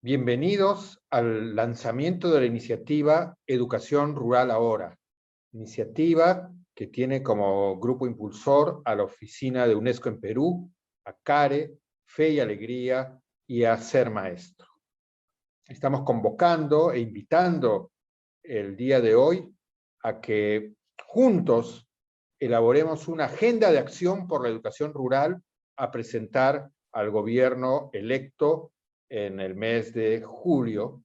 Bienvenidos al lanzamiento de la iniciativa Educación Rural Ahora, iniciativa que tiene como grupo impulsor a la Oficina de UNESCO en Perú, a CARE, Fe y Alegría y a Ser Maestro. Estamos convocando e invitando el día de hoy a que juntos elaboremos una agenda de acción por la educación rural a presentar al gobierno electo en el mes de julio,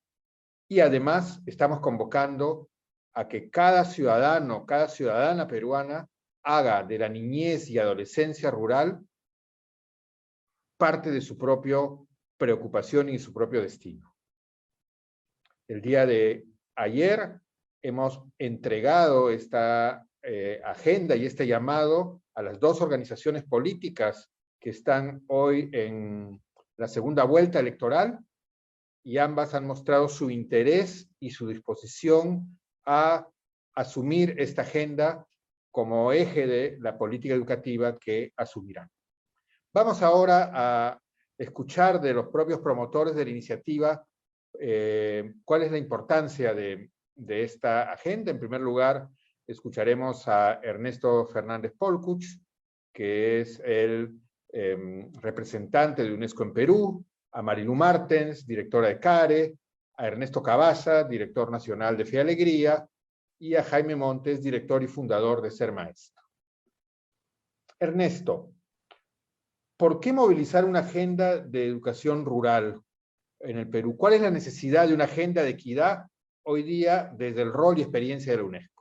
y además estamos convocando a que cada ciudadano, cada ciudadana peruana haga de la niñez y adolescencia rural parte de su propia preocupación y su propio destino. El día de ayer hemos entregado esta agenda y este llamado a las dos organizaciones políticas que están hoy en la segunda vuelta electoral, y ambas han mostrado su interés y su disposición a asumir esta agenda como eje de la política educativa que asumirán. Vamos ahora a escuchar de los propios promotores de la iniciativa cuál es la importancia de esta agenda. En primer lugar, escucharemos a Ernesto Fernández Polkuch, que es el representante de UNESCO en Perú, a Marilu Martens, directora de CARE, a Ernesto Cavazza, director nacional de Fe y Alegría, y a Jaime Montes, director y fundador de Ser Maestro. Ernesto, ¿por qué movilizar una agenda de educación rural en el Perú? ¿Cuál es la necesidad de una agenda de equidad hoy día desde el rol y experiencia de la UNESCO?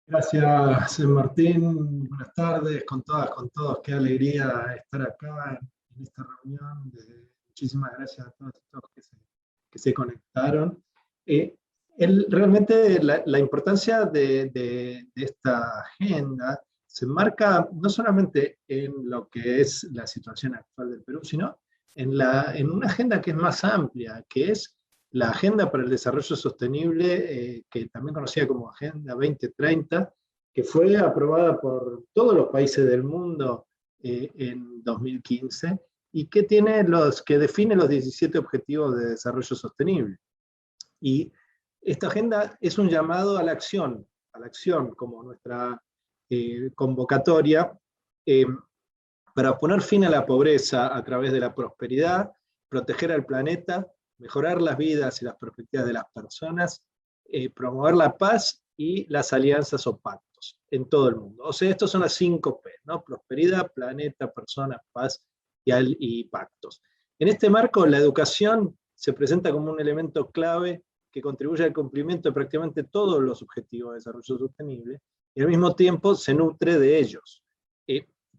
Gracias, Martín. Buenas tardes con todas, con todos. Qué alegría estar acá en esta reunión. Muchísimas gracias a todos que se conectaron. Realmente la importancia de esta agenda se marca no solamente en lo que es la situación actual del Perú, sino en una agenda que es más amplia, que es la Agenda para el Desarrollo Sostenible, que también conocida como Agenda 2030, que fue aprobada por todos los países del mundo en 2015, y que define los 17 Objetivos de Desarrollo Sostenible. Y esta agenda es un llamado a la acción como nuestra convocatoria, para poner fin a la pobreza a través de la prosperidad, proteger al planeta, mejorar las vidas y las perspectivas de las personas, promover la paz y las alianzas o pactos en todo el mundo. O sea, estos son las 5 P, ¿no? Prosperidad, planeta, personas, paz y pactos. En este marco, la educación se presenta como un elemento clave que contribuye al cumplimiento de prácticamente todos los objetivos de desarrollo sostenible, y al mismo tiempo se nutre de ellos.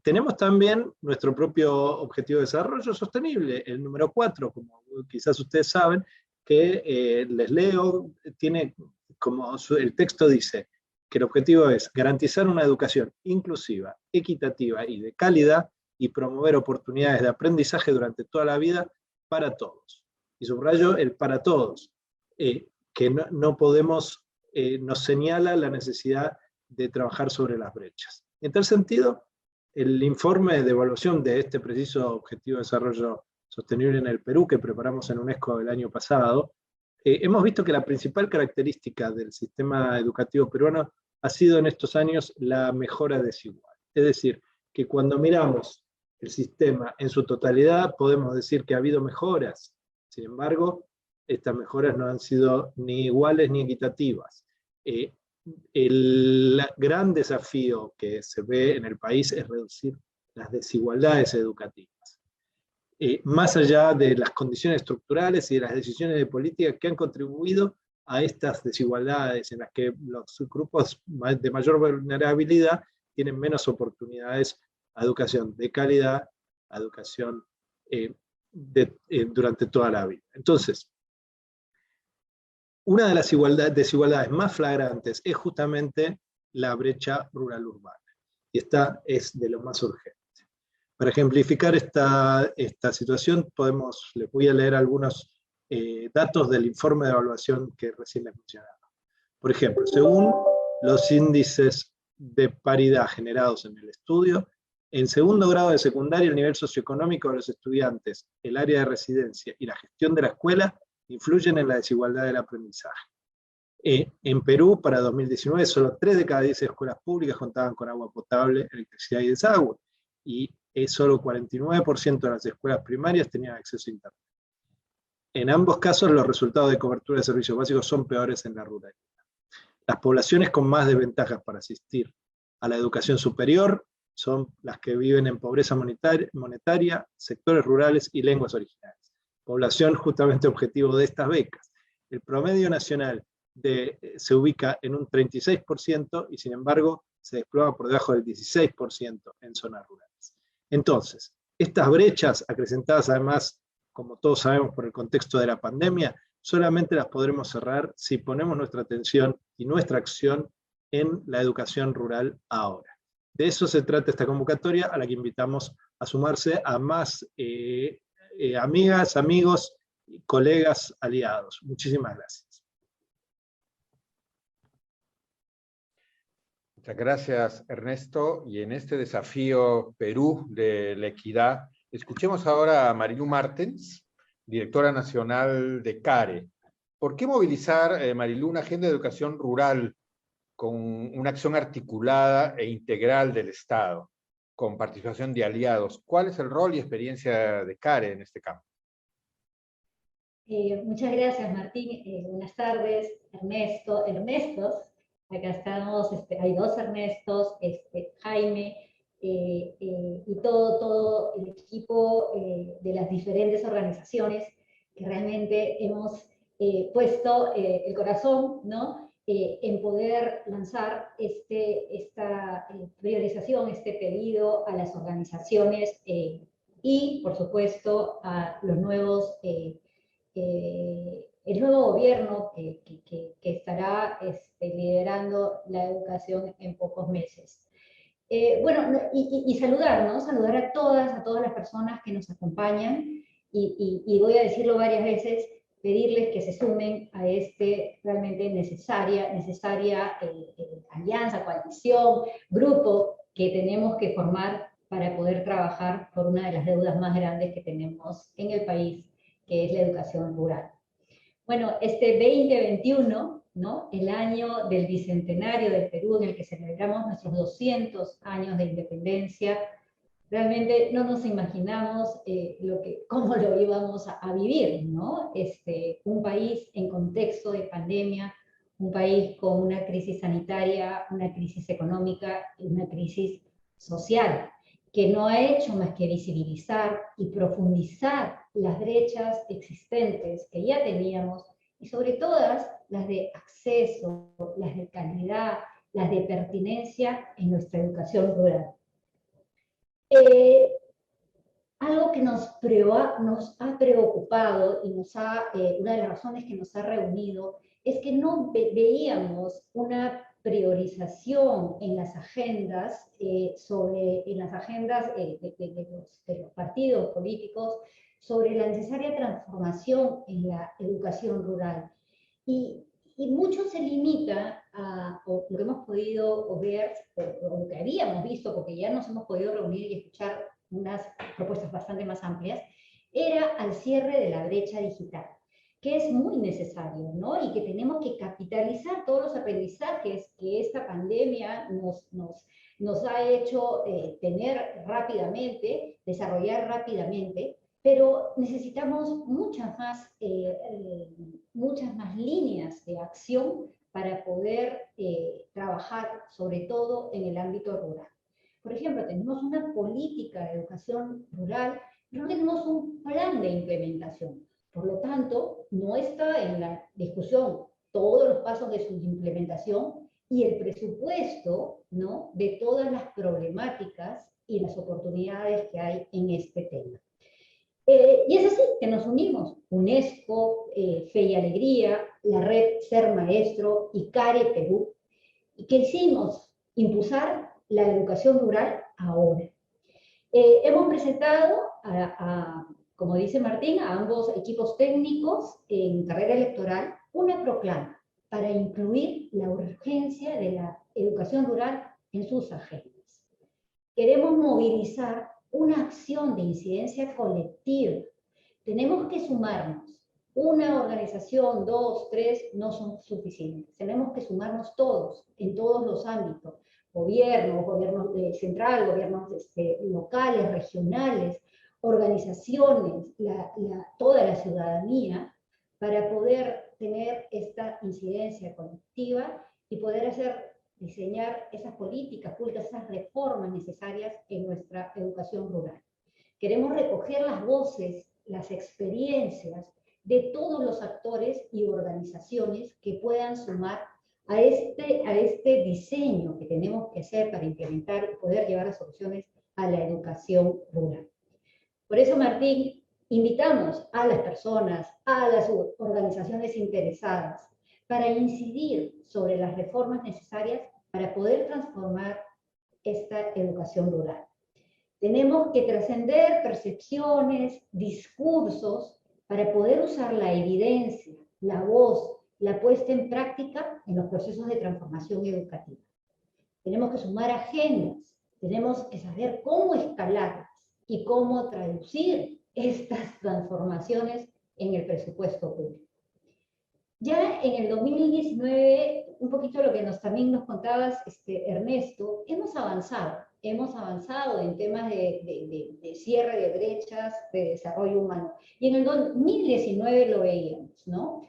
Tenemos también nuestro propio objetivo de desarrollo sostenible, el número 4, como quizás ustedes saben, que les leo, tiene como el texto dice, que el objetivo es garantizar una educación inclusiva, equitativa y de calidad, y promover oportunidades de aprendizaje durante toda la vida para todos. Y subrayo el para todos, que no podemos, nos señala la necesidad de trabajar sobre las brechas. En tal sentido, el informe de evaluación de este preciso Objetivo de Desarrollo Sostenible en el Perú, que preparamos en UNESCO el año pasado, hemos visto que la principal característica del sistema educativo peruano ha sido en estos años la mejora desigual. Es decir, que cuando miramos el sistema en su totalidad, podemos decir que ha habido mejoras. Sin embargo, estas mejoras no han sido ni iguales ni equitativas. El gran desafío que se ve en el país es reducir las desigualdades educativas. Más allá de las condiciones estructurales y de las decisiones de política que han contribuido a estas desigualdades, en las que los grupos de mayor vulnerabilidad tienen menos oportunidades a educación de calidad, a educación durante toda la vida. Entonces, una de las desigualdades más flagrantes es justamente la brecha rural-urbana, y esta es de lo más urgente. Para ejemplificar esta situación, les voy a leer algunos datos del informe de evaluación que recién les mencionaba. Por ejemplo, según los índices de paridad generados en el estudio, En segundo grado de secundaria, el nivel socioeconómico de los estudiantes, el área de residencia y la gestión de la escuela influyen en la desigualdad del aprendizaje. En Perú, para 2019, solo 3 de cada 10 escuelas públicas contaban con agua potable, electricidad y desagüe, y solo 49% de las escuelas primarias tenían acceso a Internet. En ambos casos, los resultados de cobertura de servicios básicos son peores en la ruralidad. Las poblaciones con más desventajas para asistir a la educación superior son las que viven en pobreza monetaria, sectores rurales y lenguas originarias. Población justamente objetivo de estas becas. El promedio nacional se ubica en un 36% y sin embargo se desploma por debajo del 16% en zonas rurales. Entonces, estas brechas acrecentadas además, como todos sabemos por el contexto de la pandemia, solamente las podremos cerrar si ponemos nuestra atención y nuestra acción en la educación rural ahora. De eso se trata esta convocatoria, a la que invitamos a sumarse a más amigas, amigos, colegas, aliados. Muchísimas gracias. Muchas gracias, Ernesto. Y en este desafío Perú de la equidad, escuchemos ahora a Marilu Martens, directora nacional de CARE. ¿Por qué movilizar, Marilu, una agenda de educación rural con una acción articulada e integral del Estado, con participación de aliados? ¿Cuál es el rol y experiencia de CARE en este campo? Muchas gracias, Martín. Buenas tardes, Ernesto, Ernestos. Acá estamos, hay 2 Ernestos, Jaime, y todo el equipo de las diferentes organizaciones que realmente hemos puesto el corazón, ¿no? En poder lanzar esta priorización, este pedido a las organizaciones y, por supuesto, a los nuevos el nuevo gobierno que estará liderando la educación en pocos meses. Bueno, y saludar, ¿no? Saludar a todas las personas que nos acompañan, y voy a decirlo varias veces, pedirles que se sumen a realmente necesaria alianza, coalición, grupo que tenemos que formar para poder trabajar por una de las deudas más grandes que tenemos en el país, que es la educación rural. Bueno, 2021, ¿no? El año del bicentenario del Perú, en el que celebramos nuestros 200 años de independencia, realmente no nos imaginamos cómo lo íbamos a vivir, ¿no? Un país en contexto de pandemia, un país con una crisis sanitaria, una crisis económica y una crisis social, que no ha hecho más que visibilizar y profundizar las brechas existentes que ya teníamos, y sobre todas las de acceso, las de calidad, las de pertinencia en nuestra educación rural. Algo que nos ha preocupado y una de las razones que nos ha reunido es que no veíamos una priorización en las agendas, de los partidos políticos sobre la necesaria transformación en la educación rural. Y mucho se limita a lo que hemos podido ver, o lo que habíamos visto, porque ya nos hemos podido reunir y escuchar unas propuestas bastante más amplias, era al cierre de la brecha digital, que es muy necesario, ¿no? Y que tenemos que capitalizar todos los aprendizajes que esta pandemia nos ha hecho tener rápidamente, desarrollar rápidamente, pero necesitamos muchas más líneas de acción para poder trabajar, sobre todo en el ámbito rural. Por ejemplo, tenemos una política de educación rural, pero no tenemos un plan de implementación. Por lo tanto, no está en la discusión todos los pasos de su implementación y el presupuesto, ¿no?, de todas las problemáticas y las oportunidades que hay en este tema. Y es así que nos unimos, UNESCO, Fe y Alegría, la red Ser Maestro y CARE Perú, y que hicimos impulsar la educación rural ahora. Hemos presentado, como dice Martín, a ambos equipos técnicos en carrera electoral una proclama para incluir la urgencia de la educación rural en sus agendas. queremos movilizar una acción de incidencia colectiva. Tenemos que sumarnos. Una organización, 2, 3, no son suficientes. Tenemos que sumarnos todos, en todos los ámbitos. Gobiernos central, gobiernos locales, regionales, organizaciones, toda la ciudadanía, para poder tener esta incidencia colectiva y poder diseñar esas políticas públicas, esas reformas necesarias en nuestra educación rural. Queremos recoger las voces, las experiencias de todos los actores y organizaciones que puedan sumar a este diseño que tenemos que hacer para implementar y poder llevar las soluciones a la educación rural. Por eso, Martín, invitamos a las personas, a las organizaciones interesadas, para incidir sobre las reformas necesarias para poder transformar esta educación rural. Tenemos que trascender percepciones, discursos, para poder usar la evidencia, la voz, la puesta en práctica en los procesos de transformación educativa. Tenemos que sumar agendas, tenemos que saber cómo escalarlas y cómo traducir estas transformaciones en el presupuesto público. Ya en el 2019, un poquito lo que también nos contabas, Ernesto, hemos avanzado en temas de cierre de brechas, de desarrollo humano. Y en el 2019 lo veíamos, ¿no?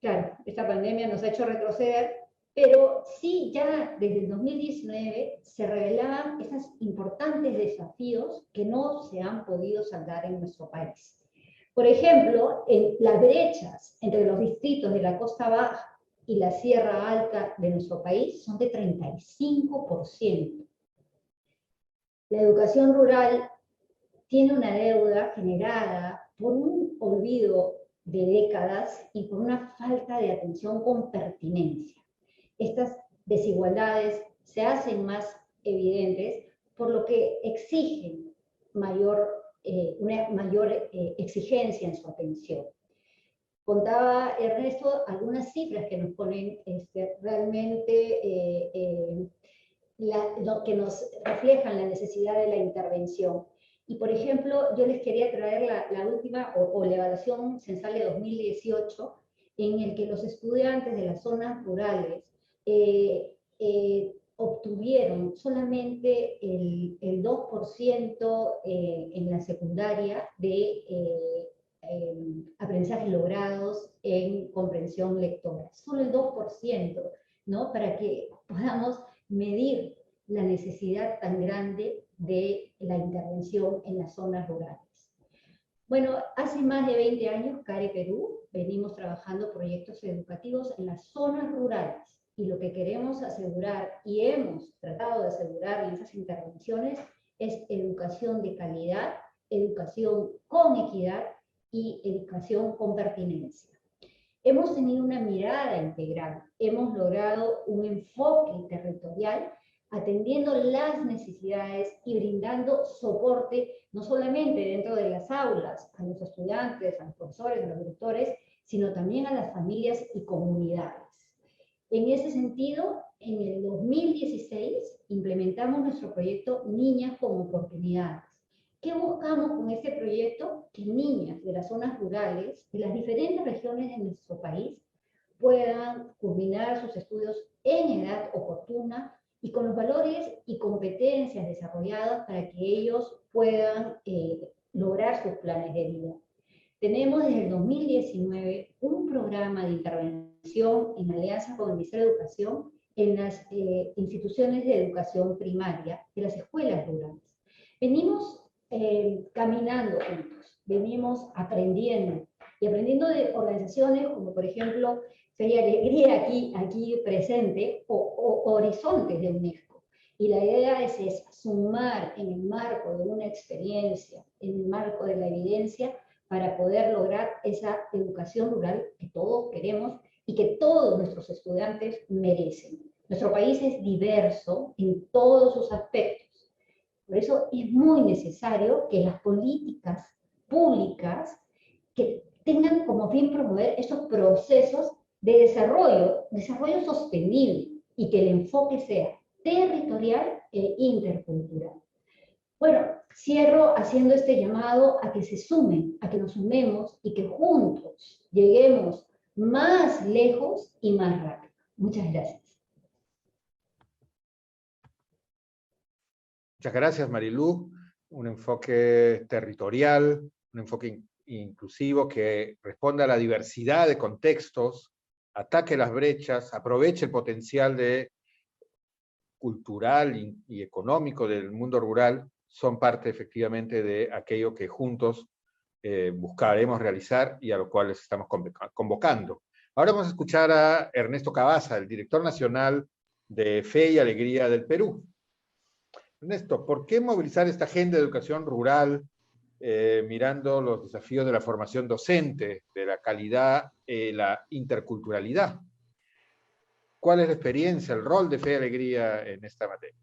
Claro, esta pandemia nos ha hecho retroceder, pero sí ya desde el 2019 se revelaban esos importantes desafíos que no se han podido saldar en nuestro país. Por ejemplo, las brechas entre los distritos de la Costa Baja y la Sierra Alta de nuestro país son de 35%. La educación rural tiene una deuda generada por un olvido de décadas y por una falta de atención con pertinencia. Estas desigualdades se hacen más evidentes, por lo que exigen una mayor exigencia en su atención. Contaba Ernesto algunas cifras que nos ponen realmente que nos reflejan la necesidad de la intervención. Y por ejemplo, yo les quería traer la última, o la evaluación censal de 2018, en el que los estudiantes de las zonas rurales obtuvieron solamente el 2% en la secundaria de aprendizajes logrados en comprensión lectora. Solo el 2%, ¿no? Para que podamos medir la necesidad tan grande de la intervención en las zonas rurales. Bueno, hace más de 20 años, CARE Perú, venimos trabajando proyectos educativos en las zonas rurales, y lo que queremos asegurar, y hemos tratado de asegurar en esas intervenciones, es educación de calidad, educación con equidad y educación con pertinencia. Hemos tenido una mirada integral, hemos logrado un enfoque territorial atendiendo las necesidades y brindando soporte no solamente dentro de las aulas, a los estudiantes, a los profesores, a los directores, sino también a las familias y comunidades. En ese sentido, en el 2016 implementamos nuestro proyecto Niñas con Oportunidades. ¿Qué buscamos con este proyecto? Que niñas de las zonas rurales, de las diferentes regiones de nuestro país, puedan culminar sus estudios en edad oportuna y con los valores y competencias desarrolladas para que ellos puedan lograr sus planes de vida. Tenemos desde el 2019 un programa de intervención en alianza con el Ministerio de Educación en las instituciones de educación primaria de las escuelas rurales. Venimos caminando juntos, venimos aprendiendo, y aprendiendo de organizaciones como por ejemplo Feria Alegría aquí presente, o Horizontes de UNESCO. Y la idea es esa, sumar en el marco de una experiencia, en el marco de la evidencia, para poder lograr esa educación rural que todos queremos y que todos nuestros estudiantes merecen. Nuestro país es diverso en todos sus aspectos. Por eso es muy necesario que las políticas públicas que tengan como fin promover estos procesos de desarrollo sostenible, y que el enfoque sea territorial e intercultural. Bueno, cierro haciendo este llamado a que se sumen, a que nos sumemos y que juntos lleguemos más lejos y más rápido. Muchas gracias. Muchas gracias, Marilú. Un enfoque territorial, un enfoque inclusivo que responda a la diversidad de contextos, ataque las brechas, aproveche el potencial cultural y económico del mundo rural, son parte efectivamente de aquello que juntos buscaremos realizar y a lo cual les estamos convocando. Ahora vamos a escuchar a Ernesto Cavazza, el director nacional de Fe y Alegría del Perú. Ernesto, ¿por qué movilizar esta agenda de educación rural mirando los desafíos de la formación docente, de la calidad, la interculturalidad? ¿Cuál es la experiencia, el rol de Fe y Alegría en esta materia?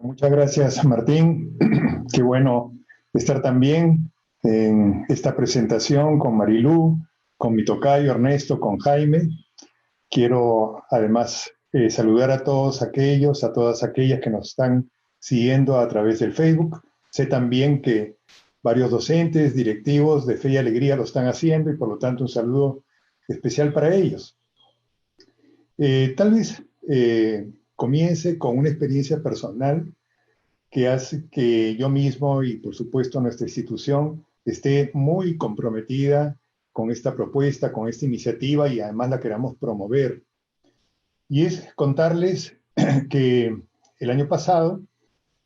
Muchas gracias, Martín. Qué bueno estar también en esta presentación con Marilú, con mi tocayo Ernesto, con Jaime. Quiero además saludar a todos aquellos, a todas aquellas que nos están siguiendo a través del Facebook. Sé también que varios docentes, directivos de Fe y Alegría lo están haciendo y por lo tanto un saludo especial para ellos. Tal vez comience con una experiencia personal que hace que yo mismo y por supuesto nuestra institución esté muy comprometida con esta propuesta, con esta iniciativa y además la queramos promover. Y es contarles que el año pasado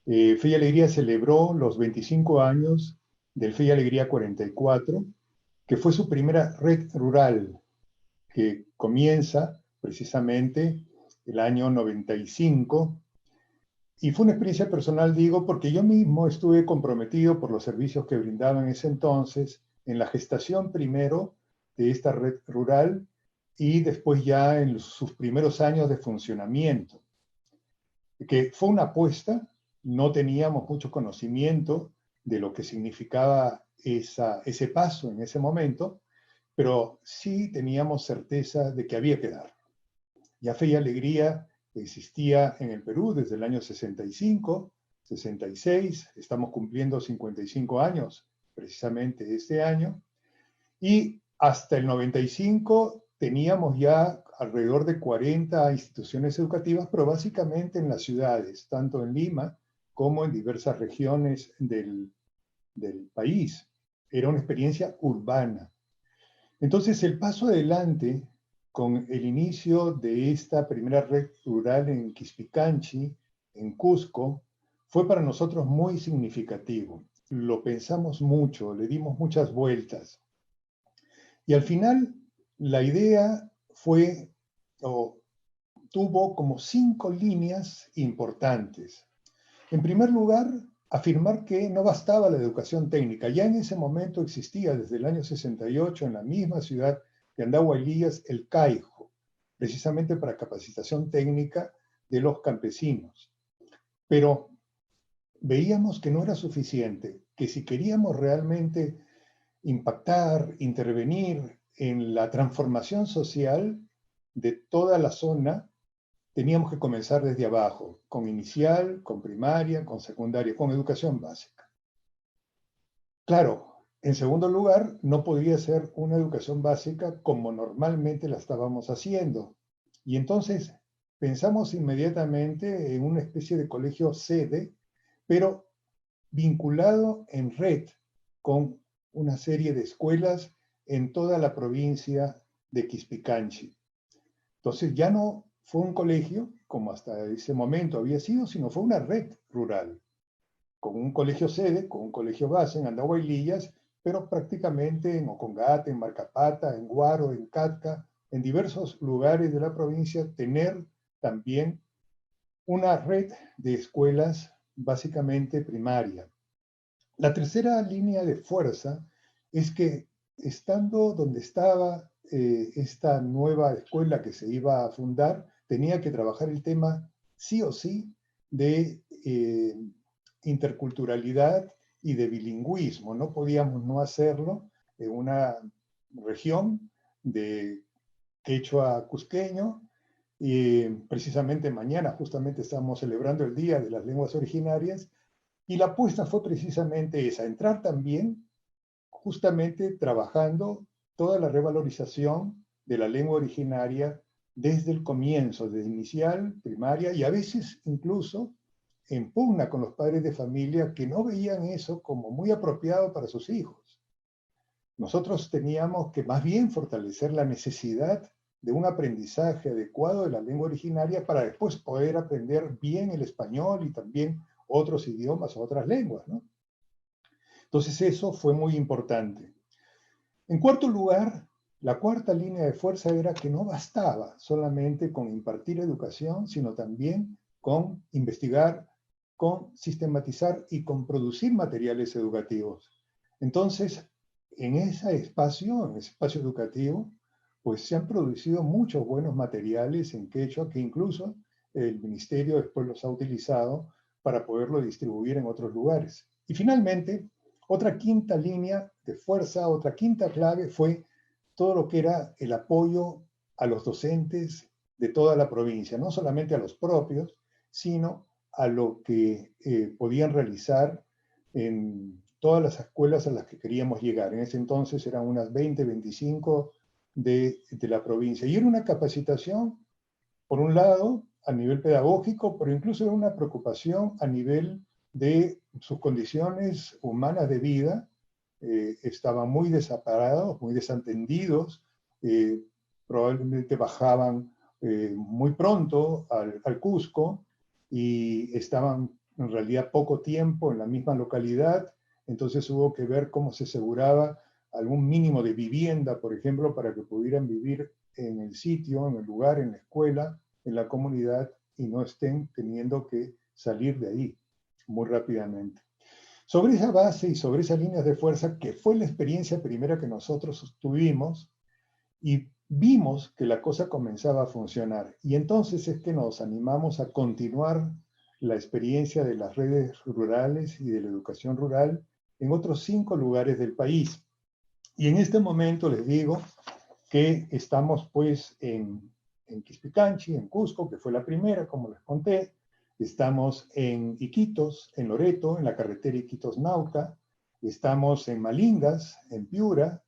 Fe y Alegría celebró los 25 años del Fe y Alegría 44, que fue su primera red rural, que comienza precisamente el año 95. Y fue una experiencia personal, digo, porque yo mismo estuve comprometido por los servicios que brindaba en ese entonces en la gestación primero de esta red rural y después ya en sus primeros años de funcionamiento. Que fue una apuesta, no teníamos mucho conocimiento de lo que significaba ese paso en ese momento, pero sí teníamos certeza de que había que dar. Ya Fe y Alegría existía en el Perú desde el año 65, 66, estamos cumpliendo 55 años precisamente este año, y hasta el 95 teníamos ya alrededor de 40 instituciones educativas, pero básicamente en las ciudades, tanto en Lima como en diversas regiones del país. Era una experiencia urbana. Entonces el paso adelante con el inicio de esta primera red rural en Quispicanchi, en Cusco, fue para nosotros muy significativo. Lo pensamos mucho, le dimos muchas vueltas. Y al final, la idea fue, o tuvo como 5 líneas importantes. En primer lugar, afirmar que no bastaba la educación técnica. Ya en ese momento existía, desde el año 68, en la misma ciudad de Andahuaylillas, el CAIJO, precisamente para capacitación técnica de los campesinos. Pero veíamos que no era suficiente, que si queríamos realmente impactar, intervenir en la transformación social de toda la zona, teníamos que comenzar desde abajo, con inicial, con primaria, con secundaria, con educación básica. Claro, en segundo lugar, no podría ser una educación básica como normalmente la estábamos haciendo. Y entonces pensamos inmediatamente en una especie de colegio sede, pero vinculado en red con una serie de escuelas en toda la provincia de Quispicanchi. Entonces ya no fue un colegio, como hasta ese momento había sido, sino fue una red rural, con un colegio sede, con un colegio base en Andahuaylillas, pero prácticamente en Ocongate, en Marcapata, en Guaro, en Catca, en diversos lugares de la provincia, tener también una red de escuelas básicamente primaria. La tercera línea de fuerza es que estando donde estaba esta nueva escuela que se iba a fundar, tenía que trabajar el tema sí o sí de interculturalidad y de bilingüismo. No podíamos no hacerlo en una región de quechua cusqueño. Y precisamente mañana justamente estamos celebrando el Día de las Lenguas Originarias Y la apuesta fue precisamente esa, entrar también justamente trabajando toda la revalorización de la lengua originaria desde el comienzo, desde inicial, primaria, y a veces incluso en pugna con los padres de familia que no veían eso como muy apropiado para sus hijos. Nosotros teníamos que más bien fortalecer la necesidad de un aprendizaje adecuado de la lengua originaria para después poder aprender bien el español y también otros idiomas o otras lenguas, ¿no? Entonces eso fue muy importante. En cuarto lugar, la cuarta línea de fuerza era que no bastaba solamente con impartir educación, sino también con investigar, con sistematizar y con producir materiales educativos. Entonces, en ese espacio educativo, pues se han producido muchos buenos materiales en quechua que incluso el ministerio después los ha utilizado para poderlo distribuir en otros lugares. Y finalmente, otra quinta línea de fuerza, otra quinta clave fue todo lo que era el apoyo a los docentes de toda la provincia, no solamente a los propios, sino a lo que podían realizar en todas las escuelas a las que queríamos llegar. En ese entonces eran unas 20, 25 de la provincia. Y era una capacitación, por un lado, a nivel pedagógico, pero incluso era una preocupación a nivel de sus condiciones humanas de vida. Estaban muy desamparados, muy desatendidos, probablemente bajaban muy pronto al Cusco y estaban en realidad poco tiempo en la misma localidad, entonces hubo que ver cómo se aseguraba algún mínimo de vivienda, por ejemplo, para que pudieran vivir en el sitio, en el lugar, en la escuela, en la comunidad, y no estén teniendo que salir de ahí muy rápidamente. Sobre esa base y sobre esas líneas de fuerza, que fue la experiencia primera que nosotros tuvimos, y vimos que la cosa comenzaba a funcionar. Y entonces es que nos animamos a continuar la experiencia de las redes rurales y de la educación rural en otros 5 lugares del país. Y en este momento les digo que estamos pues en Quispicanchi, en Cusco, que fue la primera, como les conté. Estamos en Iquitos, en Loreto, en la carretera Iquitos-Nauca. Estamos en Malingas, en Piura.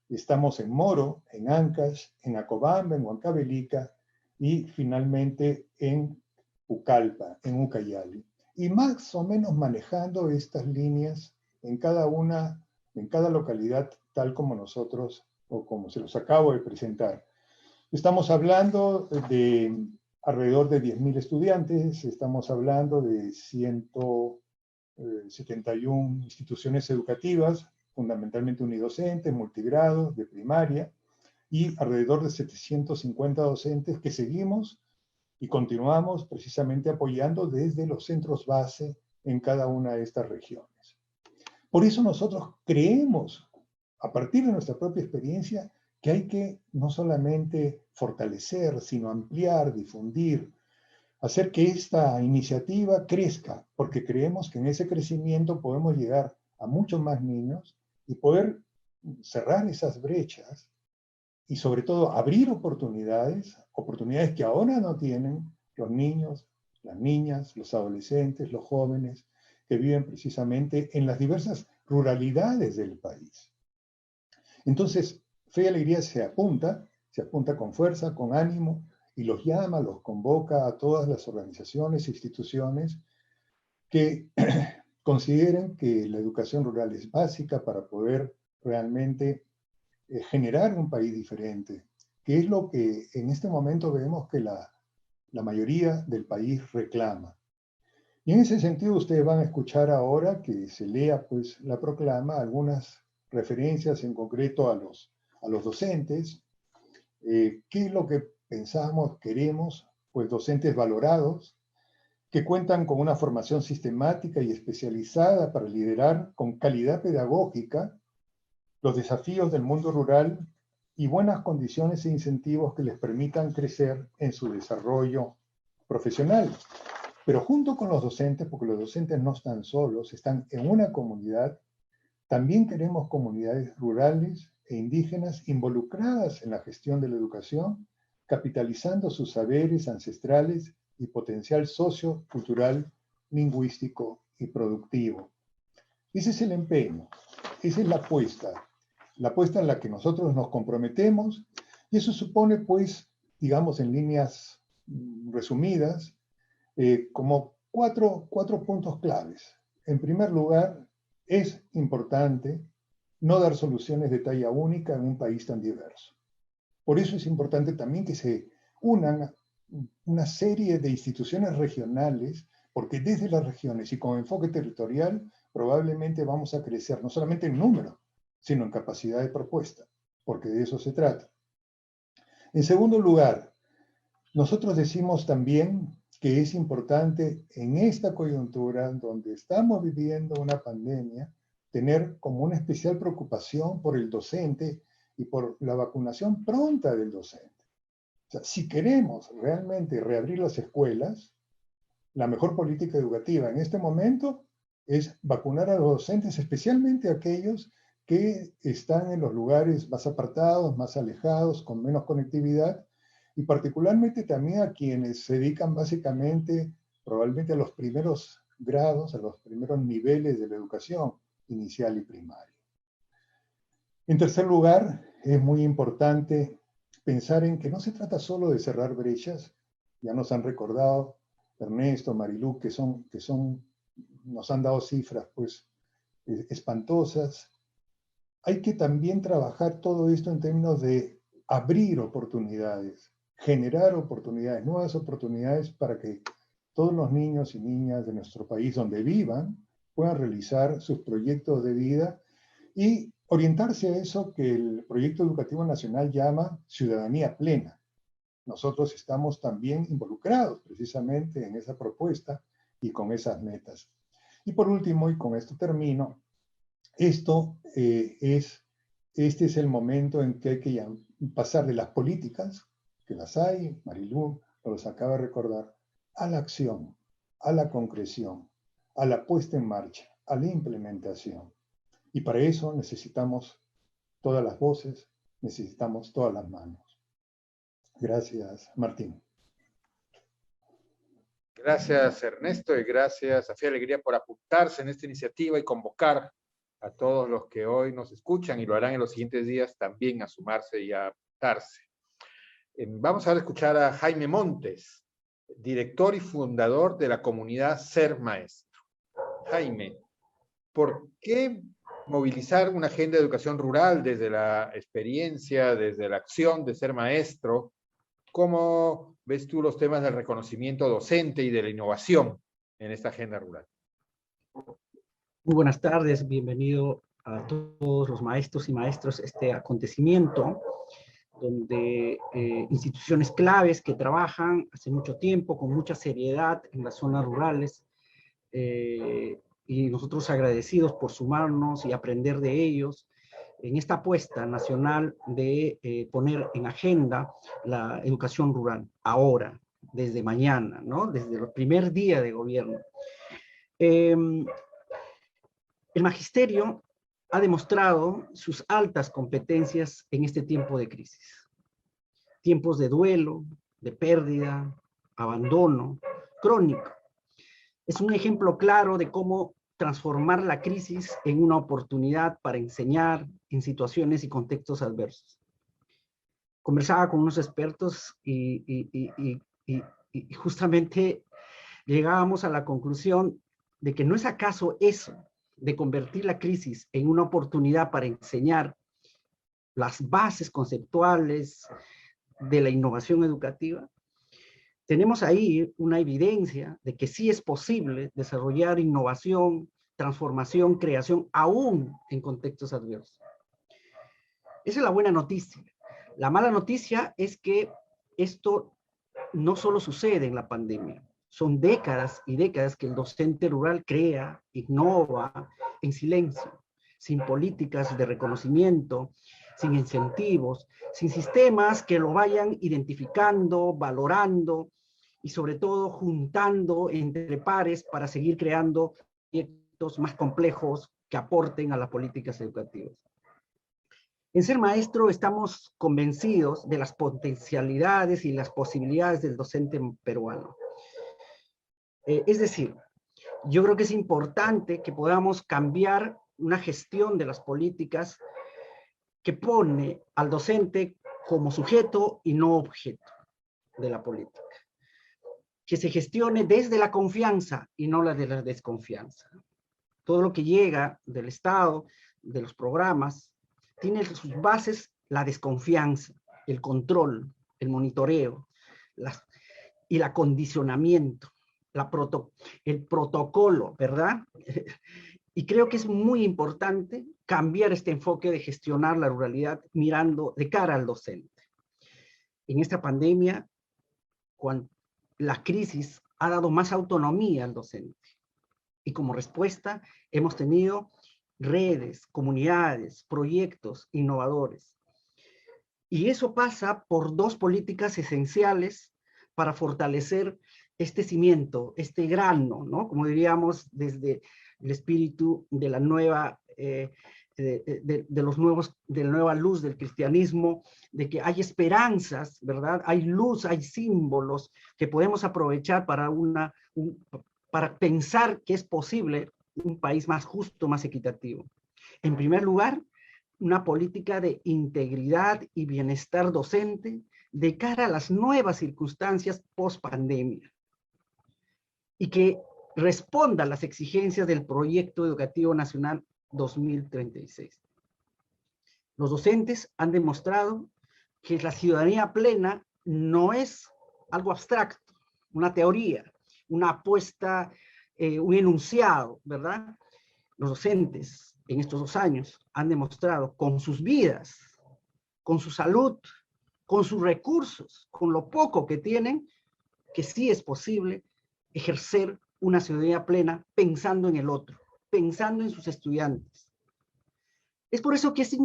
Estamos en Moro, en Ancash, en Acobamba, en Huancavelica y finalmente en Pucallpa, en Ucayali. Y más o menos manejando estas líneas en cada localidad, tal como nosotros o como se los acabo de presentar. Estamos hablando de alrededor de 10.000 estudiantes, estamos hablando de 171 instituciones educativas, fundamentalmente unidocentes, multigrados, de primaria, y alrededor de 750 docentes que seguimos y continuamos precisamente apoyando desde los centros base en cada una de estas regiones. Por eso nosotros creemos, a partir de nuestra propia experiencia, que hay que no solamente fortalecer, sino ampliar, difundir, hacer que esta iniciativa crezca, porque creemos que en ese crecimiento podemos llegar a muchos más niños y poder cerrar esas brechas y sobre todo abrir oportunidades que ahora no tienen los niños, las niñas, los adolescentes, los jóvenes que viven precisamente en las diversas ruralidades del país. Entonces, Fe y Alegría se apunta con fuerza, con ánimo, y los llama, los convoca a todas las organizaciones e instituciones que consideren que la educación rural es básica para poder realmente generar un país diferente, que es lo que en este momento vemos que la mayoría del país reclama. Y en ese sentido ustedes van a escuchar ahora que se lea pues la proclama, algunas referencias en concreto a los docentes, qué es lo que pensamos, queremos, pues docentes valorados, que cuentan con una formación sistemática y especializada para liderar con calidad pedagógica los desafíos del mundo rural y buenas condiciones e incentivos que les permitan crecer en su desarrollo profesional. Pero junto con los docentes, porque los docentes no están solos, están en una comunidad, también queremos comunidades rurales e indígenas involucradas en la gestión de la educación, capitalizando sus saberes ancestrales y potencial sociocultural, lingüístico y productivo. Ese es el empeño, esa es la apuesta en la que nosotros nos comprometemos, y eso supone, pues, digamos en líneas resumidas, como cuatro puntos claves. En primer lugar, es importante no dar soluciones de talla única en un país tan diverso. Por eso es importante también que se unan una serie de instituciones regionales, porque desde las regiones y con enfoque territorial probablemente vamos a crecer no solamente en número, sino en capacidad de propuesta, porque de eso se trata. En segundo lugar, nosotros decimos también que es importante en esta coyuntura donde estamos viviendo una pandemia, tener como una especial preocupación por el docente y por la vacunación pronta del docente. O sea, si queremos realmente reabrir las escuelas, la mejor política educativa en este momento es vacunar a los docentes, especialmente aquellos que están en los lugares más apartados, más alejados, con menos conectividad, y particularmente también a quienes se dedican básicamente, probablemente a los primeros grados, a los primeros niveles de la educación inicial y primaria. En tercer lugar, es muy importante pensar en que no se trata solo de cerrar brechas, ya nos han recordado Ernesto, Marilú, que nos han dado cifras pues espantosas. Hay que también trabajar todo esto en términos de abrir oportunidades, generar oportunidades, nuevas oportunidades para que todos los niños y niñas de nuestro país donde vivan puedan realizar sus proyectos de vida y orientarse a eso que el Proyecto Educativo Nacional llama ciudadanía plena. Nosotros estamos también involucrados precisamente en esa propuesta y con esas metas. Y por último, y con esto termino, este es el momento en que hay que pasar de las políticas, que las hay, Marilú los acaba de recordar, a la acción, a la concreción, a la puesta en marcha, a la implementación. Y para eso necesitamos todas las voces, necesitamos todas las manos. Gracias, Martín. Gracias, Ernesto, y gracias a Fe y Alegría por apuntarse en esta iniciativa y convocar a todos los que hoy nos escuchan y lo harán en los siguientes días también a sumarse y a apuntarse. Vamos ahora a escuchar a Jaime Montes, director y fundador de la comunidad Ser Maestro. Jaime, ¿por qué movilizar una agenda de educación rural desde la experiencia, desde la acción de ser maestro? ¿Cómo ves tú los temas del reconocimiento docente y de la innovación en esta agenda rural? Muy buenas tardes, bienvenido a todos los maestros y maestras a este acontecimiento donde instituciones claves que trabajan hace mucho tiempo con mucha seriedad en las zonas rurales y nosotros agradecidos por sumarnos y aprender de ellos en esta apuesta nacional de poner en agenda la educación rural, ahora, desde mañana, ¿no? Desde el primer día de gobierno. El magisterio ha demostrado sus altas competencias en este tiempo de crisis. Tiempos de duelo, de pérdida, abandono, crónico. Es un ejemplo claro de cómo transformar la crisis en una oportunidad para enseñar en situaciones y contextos adversos. Conversaba con unos expertos y justamente llegábamos a la conclusión de que no es acaso eso de convertir la crisis en una oportunidad para enseñar las bases conceptuales de la innovación educativa. Tenemos ahí una evidencia de que sí es posible desarrollar innovación, transformación, creación, aún en contextos adversos. Esa es la buena noticia. La mala noticia es que esto no solo sucede en la pandemia. Son décadas y décadas que el docente rural crea, innova en silencio, sin políticas de reconocimiento, sin incentivos, sin sistemas que lo vayan identificando, valorando y sobre todo juntando entre pares para seguir creando proyectos más complejos que aporten a las políticas educativas. En Ser Maestro estamos convencidos de las potencialidades y las posibilidades del docente peruano. Es decir, Yo creo que es importante que podamos cambiar una gestión de las políticas que pone al docente como sujeto y no objeto de la política. Que se gestione desde la confianza y no la de la desconfianza. Todo lo que llega del Estado, de los programas, tiene sus bases la desconfianza, el control, el monitoreo y el acondicionamiento, el protocolo, ¿verdad? Y creo que es muy importante cambiar este enfoque de gestionar la ruralidad mirando de cara al docente. En esta pandemia, cuando la crisis ha dado más autonomía al docente. Y como respuesta hemos tenido redes, comunidades, proyectos innovadores. Y eso pasa por dos políticas esenciales para fortalecer este cimiento, este grano, ¿no? Como diríamos desde el espíritu de la nueva, de la nueva luz del cristianismo, de que hay esperanzas, ¿verdad? Hay luz, hay símbolos que podemos aprovechar para pensar que es posible un país más justo, más equitativo. En primer lugar, una política de integridad y bienestar docente de cara a las nuevas circunstancias post-pandemia y que responda a las exigencias del Proyecto Educativo Nacional 2036. Los docentes han demostrado que la ciudadanía plena no es algo abstracto, una teoría, una apuesta, un enunciado, ¿verdad? Los docentes en estos 2 años han demostrado con sus vidas, con su salud, con sus recursos, con lo poco que tienen, que sí es posible ejercer una ciudadanía plena pensando en el otro, pensando en sus estudiantes. Es por eso que es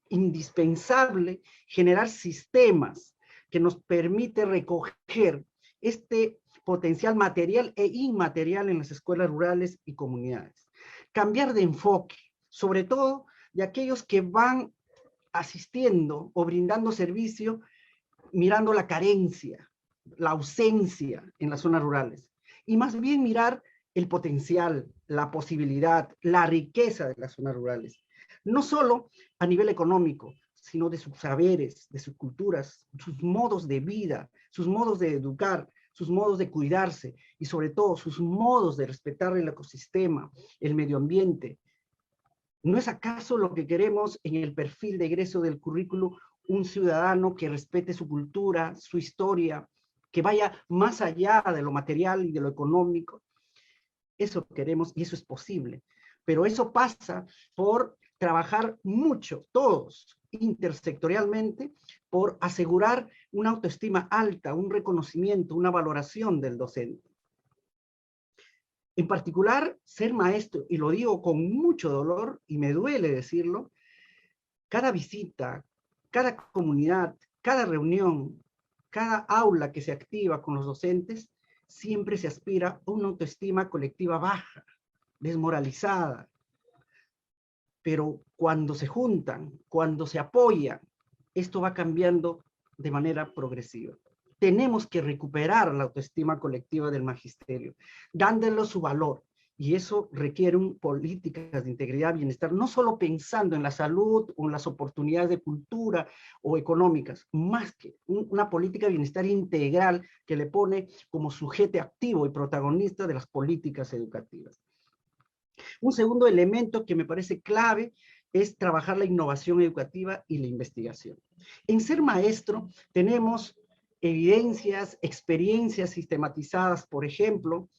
indispensable generar sistemas que nos permite recoger este potencial material e inmaterial en las escuelas rurales y comunidades. Cambiar de enfoque, sobre todo de aquellos que van asistiendo o brindando servicio mirando la carencia, la ausencia en las zonas rurales, y más bien mirar el potencial, la posibilidad, la riqueza de las zonas rurales. No solo a nivel económico, sino de sus saberes, de sus culturas, sus modos de vida, sus modos de educar, sus modos de cuidarse y sobre todo sus modos de respetar el ecosistema, el medio ambiente. ¿No es acaso lo que queremos en el perfil de egreso del currículo un ciudadano que respete su cultura, su historia, que vaya más allá de lo material y de lo económico? Eso queremos y eso es posible. Pero eso pasa por trabajar mucho, todos, intersectorialmente, por asegurar una autoestima alta, un reconocimiento, una valoración del docente. En particular, ser maestro, y lo digo con mucho dolor, y me duele decirlo, cada visita, cada comunidad, cada reunión, cada aula que se activa con los docentes, siempre se aspira a una autoestima colectiva baja, desmoralizada. Pero cuando se juntan, cuando se apoyan, esto va cambiando de manera progresiva. Tenemos que recuperar la autoestima colectiva del magisterio, dándole su valor. Y eso requiere políticas de integridad y bienestar, no solo pensando en la salud o en las oportunidades de cultura o económicas, más que una política de bienestar integral que le pone como sujeto activo y protagonista de las políticas educativas. Un segundo elemento que me parece clave es trabajar la innovación educativa y la investigación. En ser maestro tenemos evidencias, experiencias sistematizadas, por ejemplo,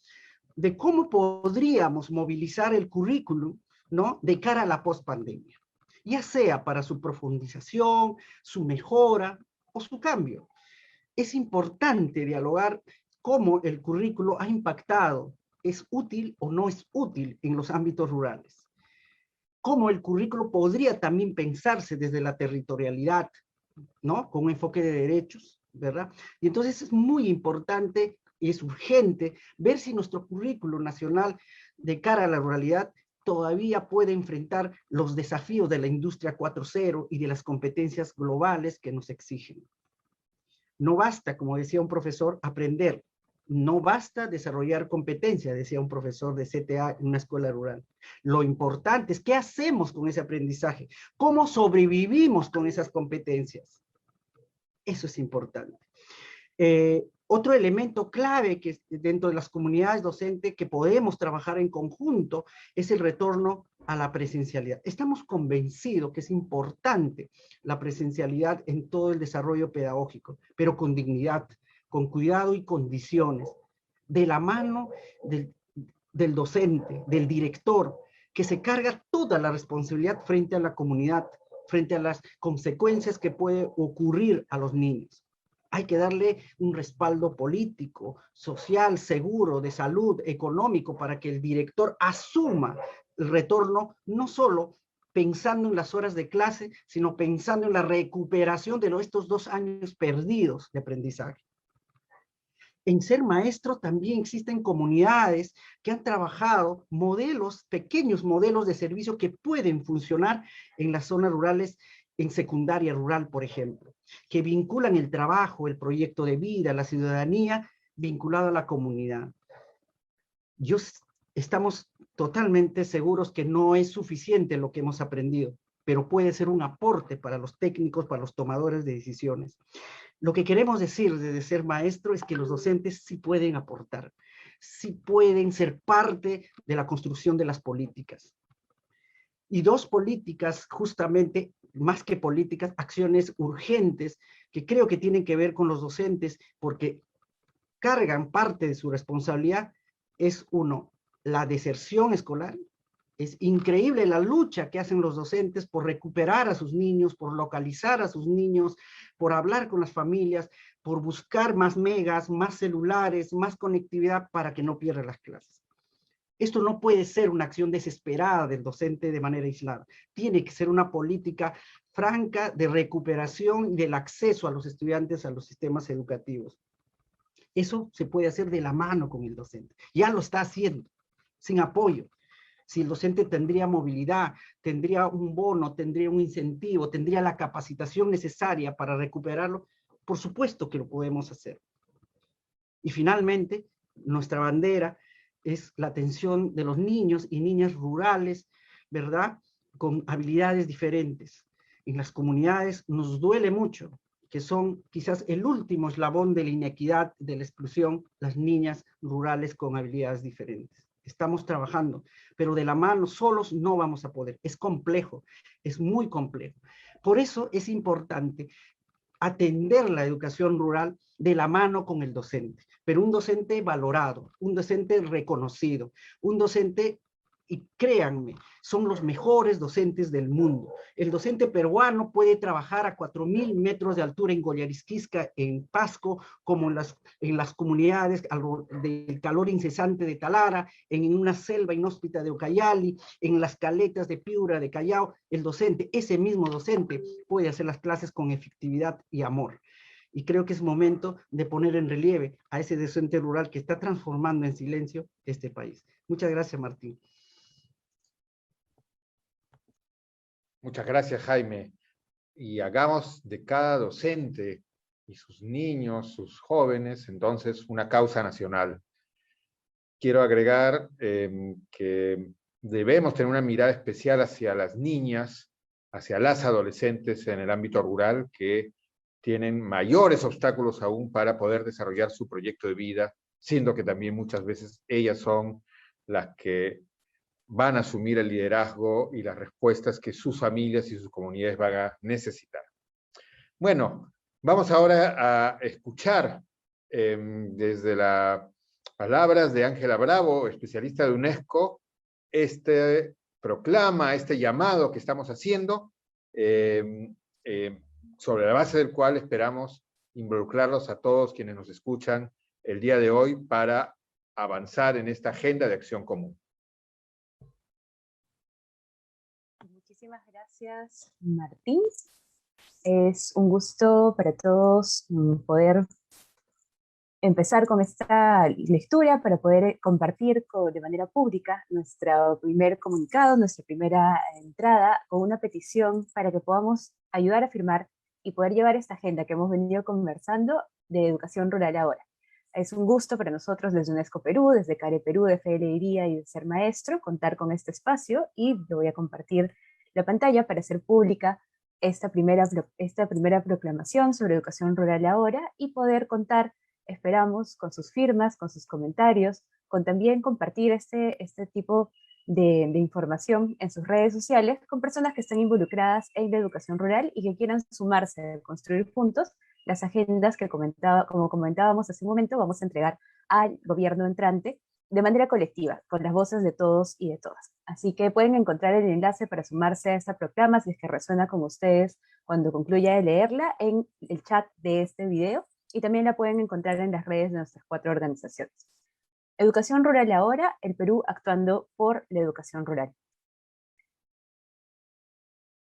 de cómo podríamos movilizar el currículum, ¿no?, de cara a la pospandemia, ya sea para su profundización, su mejora o su cambio. Es importante dialogar cómo el currículo ha impactado, es útil o no es útil en los ámbitos rurales. Cómo el currículo podría también pensarse desde la territorialidad, ¿no?, con un enfoque de derechos, ¿verdad? Y entonces es muy importante y es urgente ver si nuestro currículo nacional de cara a la ruralidad todavía puede enfrentar los desafíos de la industria 4.0 y de las competencias globales que nos exigen. No basta, como decía un profesor, aprender, No basta desarrollar competencia, decía un profesor de CTA en una escuela rural. Lo importante es qué hacemos con ese aprendizaje, cómo sobrevivimos con esas competencias. Eso es importante. Otro elemento clave que dentro de las comunidades docentes que podemos trabajar en conjunto es el retorno a la presencialidad. Estamos convencidos que es importante la presencialidad en todo el desarrollo pedagógico, pero con dignidad, con cuidado y condiciones, de la mano del docente, del director, que se carga toda la responsabilidad frente a la comunidad, frente a las consecuencias que puede ocurrir a los niños. Hay que darle un respaldo político, social, seguro, de salud, económico, para que el director asuma el retorno, no solo pensando en las horas de clase, sino pensando en la recuperación de estos 2 años perdidos de aprendizaje. En Ser Maestro también existen comunidades que han trabajado modelos, pequeños modelos de servicio que pueden funcionar en las zonas rurales, en secundaria rural, por ejemplo, que vinculan el trabajo, el proyecto de vida, la ciudadanía, vinculado a la comunidad. Estamos totalmente seguros que no es suficiente lo que hemos aprendido, pero puede ser un aporte para los técnicos, para los tomadores de decisiones. Lo que queremos decir desde Ser Maestro es que los docentes sí pueden aportar, sí pueden ser parte de la construcción de las políticas. Y 2 políticas, justamente, más que políticas, acciones urgentes, que creo que tienen que ver con los docentes, porque cargan parte de su responsabilidad, es 1, la deserción escolar. Es increíble la lucha que hacen los docentes por recuperar a sus niños, por localizar a sus niños, por hablar con las familias, por buscar más megas, más celulares, más conectividad para que no pierdan las clases. Esto no puede ser una acción desesperada del docente de manera aislada. Tiene que ser una política franca de recuperación y del acceso a los estudiantes a los sistemas educativos. Eso se puede hacer de la mano con el docente. Ya lo está haciendo, sin apoyo. Si el docente tendría movilidad, tendría un bono, tendría un incentivo, tendría la capacitación necesaria para recuperarlo, por supuesto que lo podemos hacer. Y finalmente, nuestra bandera es la atención de los niños y niñas rurales, ¿verdad? Con habilidades diferentes. En las comunidades nos duele mucho que son quizás el último eslabón de la inequidad, de la exclusión, las niñas rurales con habilidades diferentes. Estamos trabajando, pero de la mano solos no vamos a poder. Es complejo, es muy complejo. Por eso es importante atender la educación rural de la mano con el docente, pero un docente valorado, un docente reconocido, un docente, y créanme, son los mejores docentes del mundo. El docente peruano puede trabajar a 4.000 metros de altura en Goyarisquisca, en Pasco, como en las comunidades del calor incesante de Talara, en una selva inhóspita de Ucayali, en las caletas de Piura, de Callao. El docente, ese mismo docente, puede hacer las clases con efectividad y amor. Y creo que es momento de poner en relieve a ese docente rural que está transformando en silencio este país. Muchas gracias, Martín. Muchas gracias, Jaime. Y hagamos de cada docente y sus niños, sus jóvenes, entonces, una causa nacional. Quiero agregar que debemos tener una mirada especial hacia las niñas, hacia las adolescentes en el ámbito rural, que tienen mayores obstáculos aún para poder desarrollar su proyecto de vida, siendo que también muchas veces ellas son las que van a asumir el liderazgo y las respuestas que sus familias y sus comunidades van a necesitar. Bueno, vamos ahora a escuchar desde las palabras de Ángela Bravo, especialista de UNESCO, este proclama, este llamado que estamos haciendo, sobre la base del cual esperamos involucrarlos a todos quienes nos escuchan el día de hoy para avanzar en esta agenda de acción común. Muchísimas gracias, Martín. Es un gusto para todos poder empezar con esta lectura para poder compartir de manera pública nuestro primer comunicado, nuestra primera entrada, con una petición para que podamos ayudar a firmar y poder llevar esta agenda que hemos venido conversando de educación rural ahora. Es un gusto para nosotros desde UNESCO Perú, desde CARE Perú, de Fe de Alegría y de Ser Maestro, contar con este espacio, y le voy a compartir la pantalla para hacer pública esta primera proclamación sobre educación rural ahora, y poder contar, esperamos, con sus firmas, con sus comentarios, con también compartir este tipo de información en sus redes sociales con personas que estén involucradas en la educación rural y que quieran sumarse a construir juntos las agendas que como comentábamos hace un momento, vamos a entregar al gobierno entrante de manera colectiva, con las voces de todos y de todas. Así que pueden encontrar el enlace para sumarse a esta proclama, si es que resuena con ustedes cuando concluya de leerla, en el chat de este video, y también la pueden encontrar en las redes de nuestras 4 organizaciones. Educación rural ahora, el Perú actuando por la educación rural.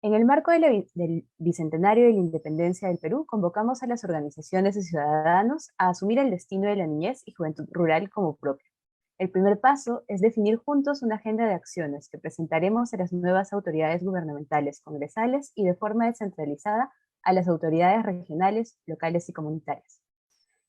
En el marco del Bicentenario de la Independencia del Perú, convocamos a las organizaciones de ciudadanos a asumir el destino de la niñez y juventud rural como propio. El primer paso es definir juntos una agenda de acciones que presentaremos a las nuevas autoridades gubernamentales, congresales y de forma descentralizada a las autoridades regionales, locales y comunitarias.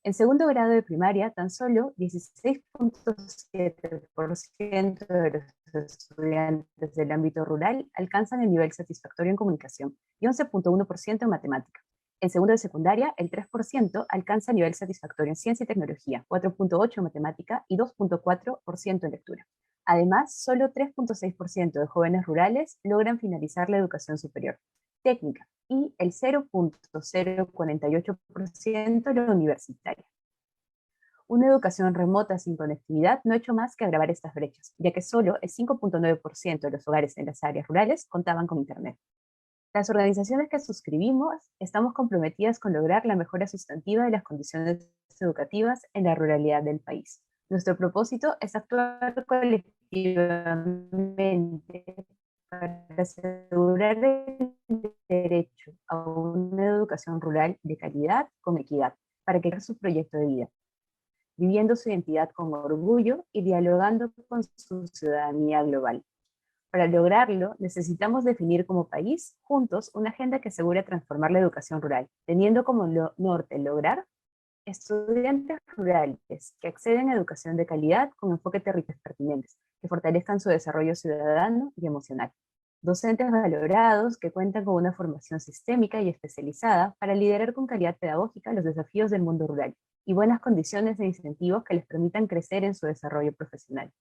En segundo grado de primaria, tan solo 16.7% de los estudiantes del ámbito rural alcanzan el nivel satisfactorio en comunicación y 11.1% en matemática. En segundo de secundaria, el 3% alcanza nivel satisfactorio en ciencia y tecnología, 4.8% en matemática y 2.4% en lectura. Además, solo 3.6% de jóvenes rurales logran finalizar la educación superior técnica y el 0.048% la universitaria. Una educación remota sin conectividad no ha hecho más que agravar estas brechas, ya que solo el 5.9% de los hogares en las áreas rurales contaban con Internet. Las organizaciones que suscribimos estamos comprometidas con lograr la mejora sustantiva de las condiciones educativas en la ruralidad del país. Nuestro propósito es actuar colectivamente para asegurar el derecho a una educación rural de calidad con equidad, para crear su proyecto de vida, viviendo su identidad con orgullo y dialogando con su ciudadanía global. Para lograrlo, necesitamos definir como país, juntos, una agenda que asegure transformar la educación rural, teniendo como norte lograr estudiantes rurales que acceden a educación de calidad con enfoque territoriales pertinentes, que fortalezcan su desarrollo ciudadano y emocional. Docentes valorados que cuentan con una formación sistémica y especializada para liderar con calidad pedagógica los desafíos del mundo rural, y buenas condiciones e incentivos que les permitan crecer en su desarrollo profesional.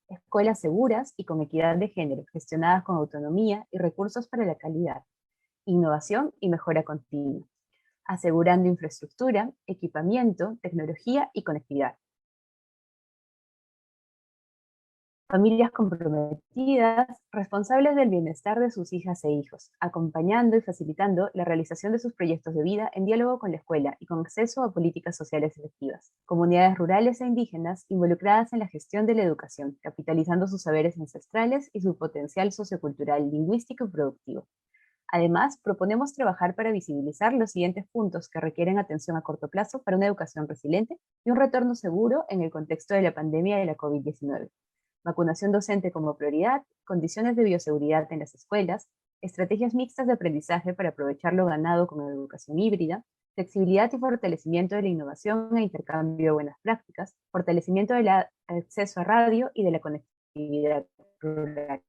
Escuelas seguras y con equidad de género, gestionadas con autonomía y recursos para la calidad, innovación y mejora continua, asegurando infraestructura, equipamiento, tecnología y conectividad. Familias comprometidas, responsables del bienestar de sus hijas e hijos, acompañando y facilitando la realización de sus proyectos de vida en diálogo con la escuela y con acceso a políticas sociales efectivas. Comunidades rurales e indígenas involucradas en la gestión de la educación, capitalizando sus saberes ancestrales y su potencial sociocultural, lingüístico y productivo. Además, proponemos trabajar para visibilizar los siguientes puntos que requieren atención a corto plazo para una educación resiliente y un retorno seguro en el contexto de la pandemia de la COVID-19. Vacunación docente como prioridad, condiciones de bioseguridad en las escuelas, estrategias mixtas de aprendizaje para aprovechar lo ganado con educación híbrida, flexibilidad y fortalecimiento de la innovación e intercambio de buenas prácticas, fortalecimiento del acceso a radio y de la conectividad rural.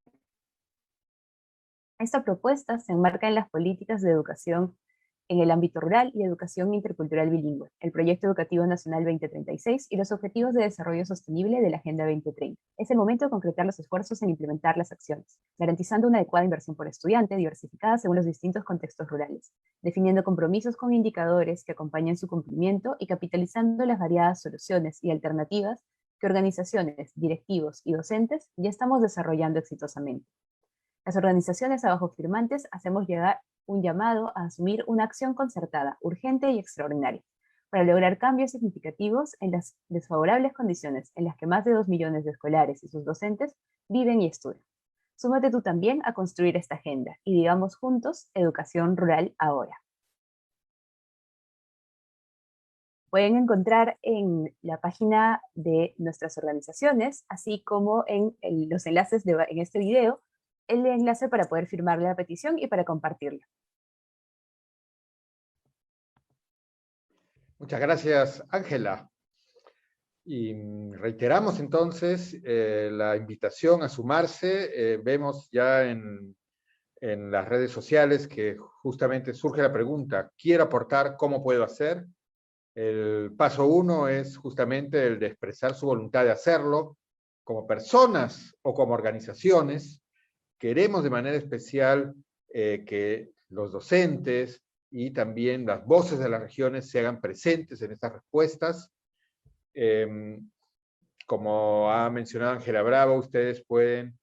Esta propuesta se enmarca en las políticas de educación en el ámbito rural y educación intercultural bilingüe, el Proyecto Educativo Nacional 2036 y los Objetivos de Desarrollo Sostenible de la Agenda 2030. Es el momento de concretar los esfuerzos en implementar las acciones, garantizando una adecuada inversión por estudiante, diversificada según los distintos contextos rurales, definiendo compromisos con indicadores que acompañen su cumplimiento y capitalizando las variadas soluciones y alternativas que organizaciones, directivos y docentes ya estamos desarrollando exitosamente. Las organizaciones abajo firmantes hacemos llegar un llamado a asumir una acción concertada, urgente y extraordinaria, para lograr cambios significativos en las desfavorables condiciones en las que más de 2 millones de escolares y sus docentes viven y estudian. Súmate tú también a construir esta agenda y digamos juntos, educación rural ahora. Pueden encontrar en la página de nuestras organizaciones, así como en los enlaces en este video, el enlace para poder firmar la petición y para compartirla. Muchas gracias, Ángela. Y reiteramos entonces la invitación a sumarse. Vemos ya en las redes sociales que justamente surge la pregunta, ¿quiero aportar? ¿Cómo puedo hacer? El paso 1 es justamente el de expresar su voluntad de hacerlo como personas o como organizaciones. Queremos de manera especial que los docentes y también las voces de las regiones se hagan presentes en estas respuestas. Como ha mencionado Ángela Bravo, ustedes pueden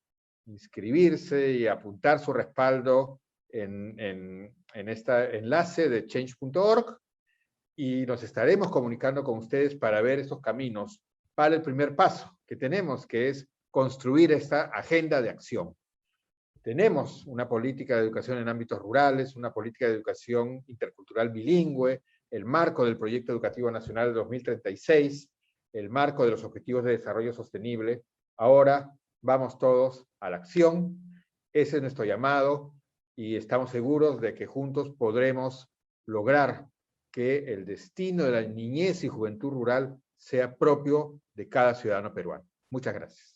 inscribirse y apuntar su respaldo en este enlace de change.org y nos estaremos comunicando con ustedes para ver estos caminos para el primer paso que tenemos, que es construir esta agenda de acción. Tenemos una política de educación en ámbitos rurales, una política de educación intercultural bilingüe, el marco del Proyecto Educativo Nacional de 2036, el marco de los Objetivos de Desarrollo Sostenible. Ahora vamos todos a la acción. Ese es nuestro llamado y estamos seguros de que juntos podremos lograr que el destino de la niñez y juventud rural sea propio de cada ciudadano peruano. Muchas gracias.